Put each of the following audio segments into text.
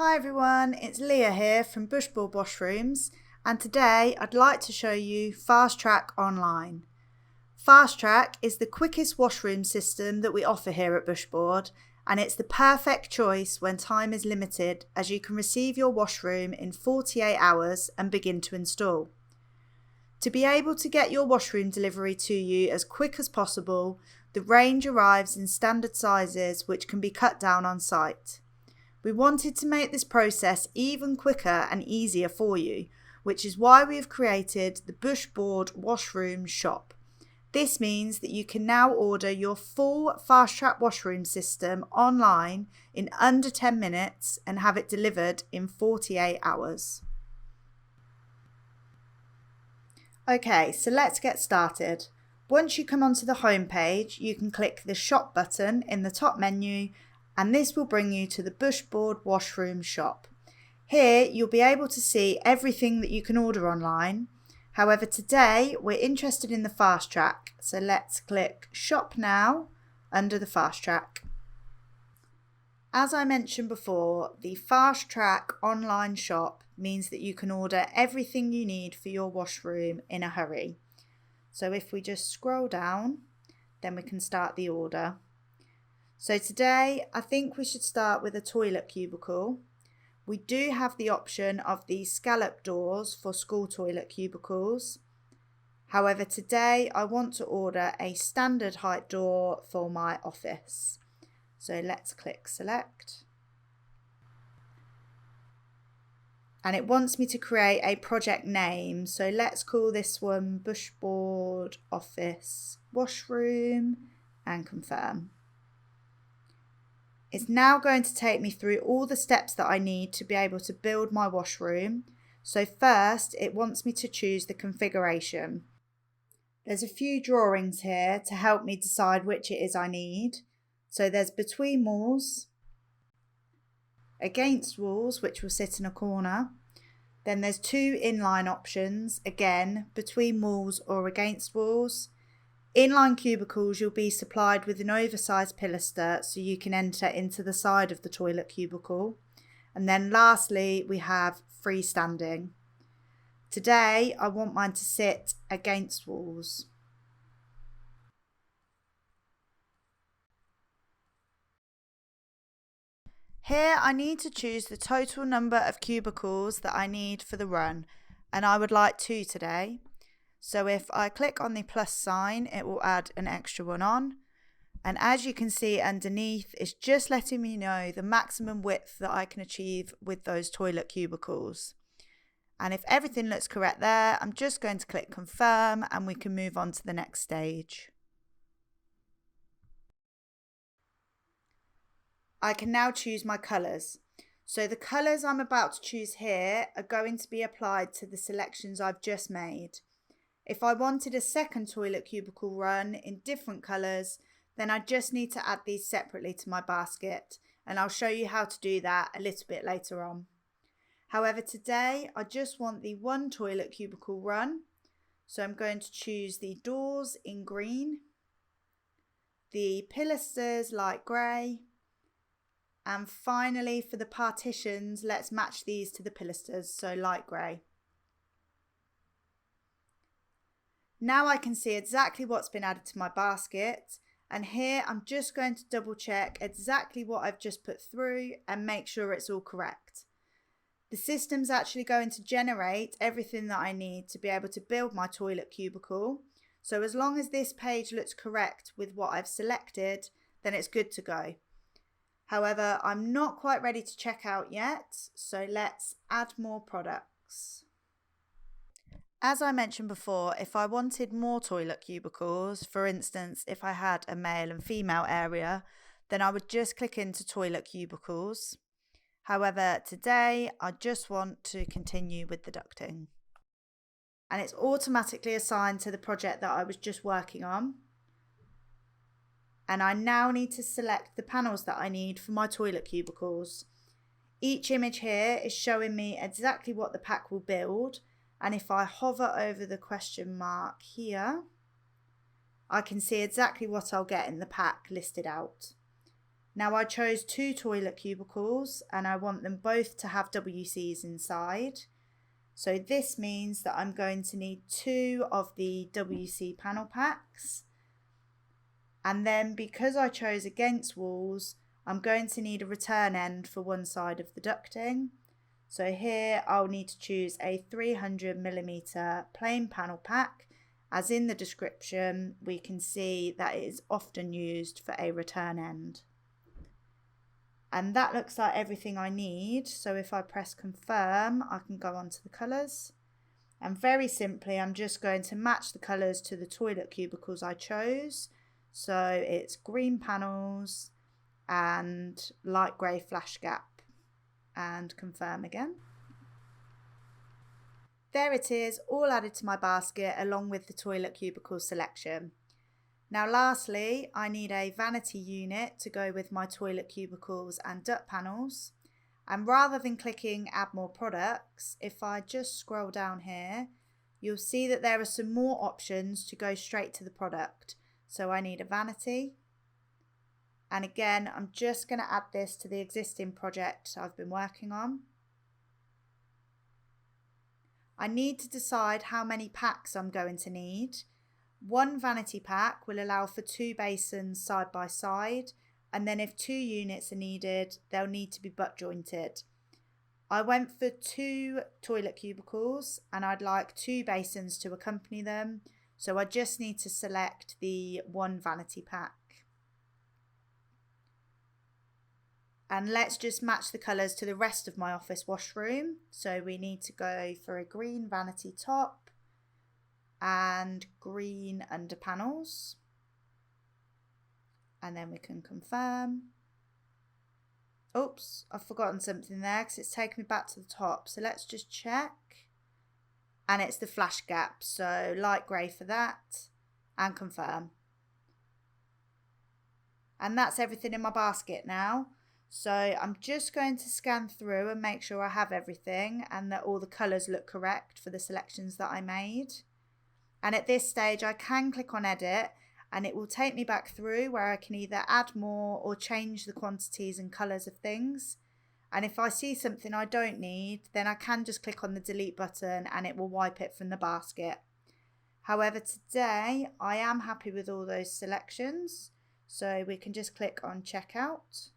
Hi everyone, it's Leah here from Bushboard Washrooms, and today I'd like to show you Fast Track Online. Fast Track is the quickest washroom system that we offer here at Bushboard, and it's the perfect choice when time is limited, as you can receive your washroom in 48 hours and begin to install. To be able to get your washroom delivery to you as quick as possible, the range arrives in standard sizes which can be cut down on site. We wanted to make this process even quicker and easier for you, which is why we have created the Bushboard Washrooms Shop. This means that you can now order your full Fast Track washroom system online in under 10 minutes and have it delivered in 48 hours. Okay, so let's get started. Once you come onto the home page, you can click the shop button in the top menu, and this will bring you to the Bushboard Washrooms Shop. Here you'll be able to see everything that you can order online. However, today we're interested in the Fast Track, so let's click Shop Now under the Fast Track. As I mentioned before, the Fast Track online shop means that you can order everything you need for your washroom in a hurry. So if we just scroll down, then we can start the order. So today, I think we should start with a toilet cubicle. We do have the option of the scallop doors for school toilet cubicles. However, today I want to order a standard height door for my office. So let's click select. And it wants me to create a project name. So let's call this one Bushboard Office Washroom and confirm. It's now going to take me through all the steps that I need to be able to build my washroom. So first, it wants me to choose the configuration. There's a few drawings here to help me decide which it is I need. So there's between walls, against walls, which will sit in a corner. Then there's two inline options, again, between walls or against walls. Inline cubicles, you'll be supplied with an oversized pilaster so you can enter into the side of the toilet cubicle. And then lastly, we have freestanding. Today, I want mine to sit against walls. Here, I need to choose the total number of cubicles that I need for the run, and I would like 2 today. So if I click on the plus sign, it will add an extra one on. And as you can see underneath, it's just letting me know the maximum width that I can achieve with those toilet cubicles. And if everything looks correct there, I'm just going to click confirm and we can move on to the next stage. I can now choose my colours. So the colours I'm about to choose here are going to be applied to the selections I've just made. If I wanted a second toilet cubicle run in different colours, then I just need to add these separately to my basket, and I'll show you how to do that a little bit later on. However, today I just want the one toilet cubicle run, so I'm going to choose the doors in green, the pilasters light grey, and finally for the partitions, let's match these to the pilasters, so light grey. Now I can see exactly what's been added to my basket, and here I'm just going to double check exactly what I've just put through and make sure it's all correct. The system's actually going to generate everything that I need to be able to build my toilet cubicle, so as long as this page looks correct with what I've selected, then it's good to go. However, I'm not quite ready to check out yet, so let's add more products. As I mentioned before, if I wanted more toilet cubicles, for instance, if I had a male and female area, then I would just click into toilet cubicles. However, today I just want to continue with the ducting. And it's automatically assigned to the project that I was just working on. And I now need to select the panels that I need for my toilet cubicles. Each image here is showing me exactly what the pack will build. And if I hover over the question mark here, I can see exactly what I'll get in the pack listed out. Now I chose 2 toilet cubicles and I want them both to have WCs inside. So this means that I'm going to need 2 of the WC panel packs. And then because I chose against walls, I'm going to need a return end for one side of the ducting. So here I'll need to choose a 300mm plain panel pack. As in the description, we can see that it is often used for a return end. And that looks like everything I need. So if I press confirm, I can go on to the colours. And very simply, I'm just going to match the colours to the toilet cubicles I chose. So it's green panels and light grey flash gap. And confirm again. There it is, all added to my basket along with the toilet cubicle selection. Now lastly, I need a vanity unit to go with my toilet cubicles and duct panels. And rather than clicking add more products, if I just scroll down here, you'll see that there are some more options to go straight to the product. So I need a vanity. And again, I'm just going to add this to the existing project I've been working on. I need to decide how many packs I'm going to need. 1 vanity pack will allow for 2 basins side by side, and then if 2 units are needed, they'll need to be butt jointed. I went for 2 toilet cubicles and I'd like 2 basins to accompany them, so I just need to select the 1 vanity pack. And let's just match the colours to the rest of my office washroom. So we need to go for a green vanity top and green under panels. And then we can confirm. Oops, I've forgotten something there because it's taken me back to the top. So let's just check. And it's the flash gap. So light grey for that and confirm. And that's everything in my basket now. So I'm just going to scan through and make sure I have everything and that all the colours look correct for the selections that I made. And at this stage I can click on edit and it will take me back through where I can either add more or change the quantities and colours of things. And if I see something I don't need, then I can just click on the delete button and it will wipe it from the basket. However, today I am happy with all those selections. So we can just click on checkout.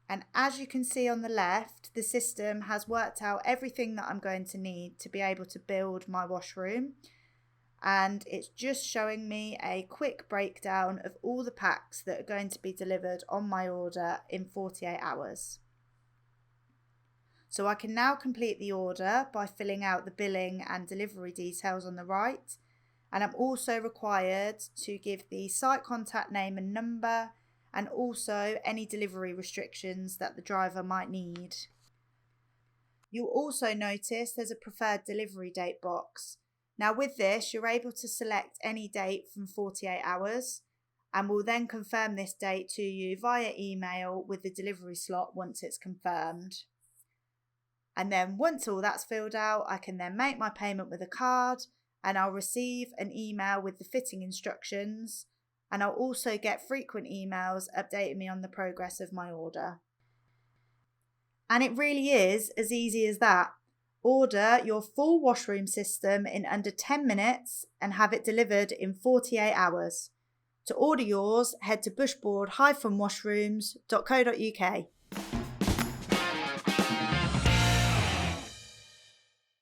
And as you can see on the left, the system has worked out everything that I'm going to need to be able to build my washroom. And it's just showing me a quick breakdown of all the packs that are going to be delivered on my order in 48 hours. So I can now complete the order by filling out the billing and delivery details on the right. And I'm also required to give the site contact name and number, and also any delivery restrictions that the driver might need. You'll also notice there's a preferred delivery date box. Now with this, you're able to select any date from 48 hours and we'll then confirm this date to you via email with the delivery slot once it's confirmed. And then once all that's filled out, I can then make my payment with a card and I'll receive an email with the fitting instructions. And I'll also get frequent emails updating me on the progress of my order. And it really is as easy as that. Order your full washroom system in under 10 minutes and have it delivered in 48 hours. To order yours, head to bushboard-washrooms.co.uk.